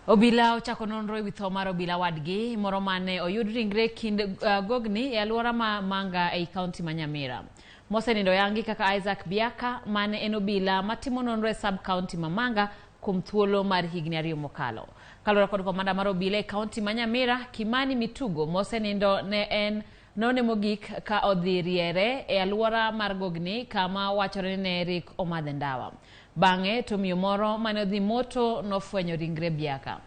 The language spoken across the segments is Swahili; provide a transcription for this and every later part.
Obila ochako nonro ewi tho mar obila wadgi moro mane oyud ringre kind gogni e alwora ma Manga ei kaunti ma Nyamira. Mosenindo yangi kaka Isaac Biaka mane en obila matimo nonro e sub kaunti ma Manga kuom thuolo mar higni 2 mokalo. Kalora kod komanda mar obila e kaunti ma Nyamira, Kimani Mitugo, mosenindo ne en none mogik ka odhi riere e alwora mar gogni kama wachore ne rik omadhe ndawa. Bang'e to miyo moro mane odhi moto nofwenyo ringre Biaka.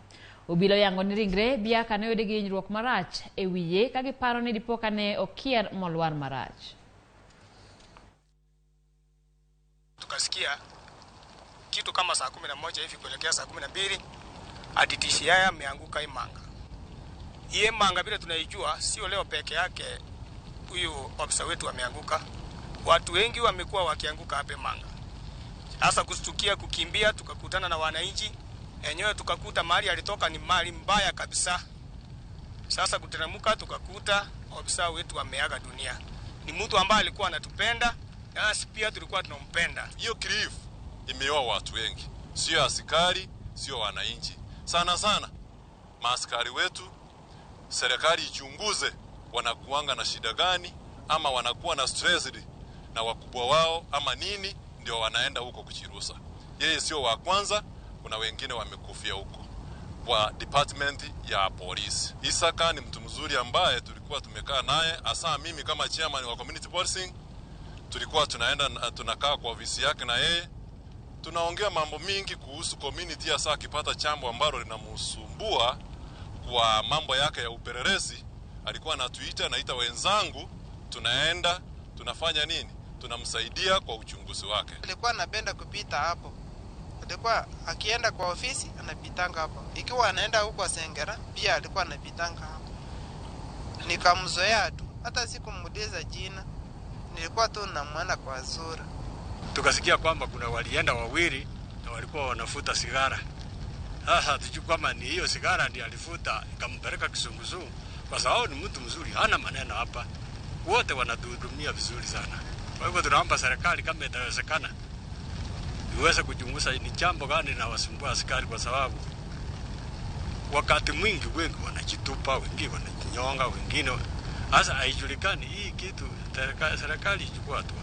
Obila yango ni ringre Biaka ne oyudi gi hinyruok marach e wiye ka giparo ni dipo ka ne okier molwar marach. Tukasikia kitu kama saa 11 hivi kuelekea saa 12 hadi DCI ameanguka hii Manga. Hii Manga bila tunaijua sio leo peke yake huyu ofisa wetu ameanguka. Watu wengi wamekuwa wakianguka hapa Manga. Sasa kustukia kukimbia tukakutana na wananchi, enyewe tukakuta mahali alitoka ni mahali mbaya kabisa. Sasa kuteremka tukakuta ofisa wetu ameaga dunia. Ni mtu ambaye alikuwa anatupenda, na sisi pia tulikuwa tunampenda. Hiyo cliff imeoa watu wengi, sio askari, sio wananchi. Sana maaskari wetu, serikali ichunguze wanakuanga na shida gani, ama wanakuwa na stressed na wakubwa wao ama nini, ndio wanaenda huko kuchirusa. Yeye sio wa kwanza, kuna wengine wamekufia huko kwa department ya police. Isaka ni mtu mzuri ambaye tulikuwa tumekaa naye, hasa mimi kama chairman wa community policing, tulikuwa tunakaa kwa ofisi yake na yeye. Tunaongea mambo mingi kuhusu community, hasa akipata chambo ambalo linamsumbua kwa mambo yake ya upelelezi. Alikuwa anatuita, naita wenzangu, tunaenda, tunafanya nini? Tunamsaidia kwa uchunguzi wake. Alikuwa anapenda kupita hapo. Alikuwa akienda kwa ofisi anapitanga hapo. Ikiwa anaenda huko Sengera pia alikuwa anapitanga hapo. Nikamzoea tu. Hata sikumuuliza jina. Nilikuwa tu namwona kwa sura. Tukasikia kwamba kuna walienda wawili na walikuwa wanafuta sigara. Sasa tujue kama ni hiyo sigara ndiyo alifuta ikampeleka Kisunguzungu. Kwa sababu ni mtu mzuri, hana maneno hapa. Wote wanatuhudumia vizuri sana. Kwa hivyo tunaomba serikali kama itawezekana iweze kuchunguza ni jambo gani linawasumbua askari, kwa sababu wakati mwingi wengi wanajitupa, wengine wanajinyonga, wengine hasa haijulikani. Hii kitu serikali ichukue hatua.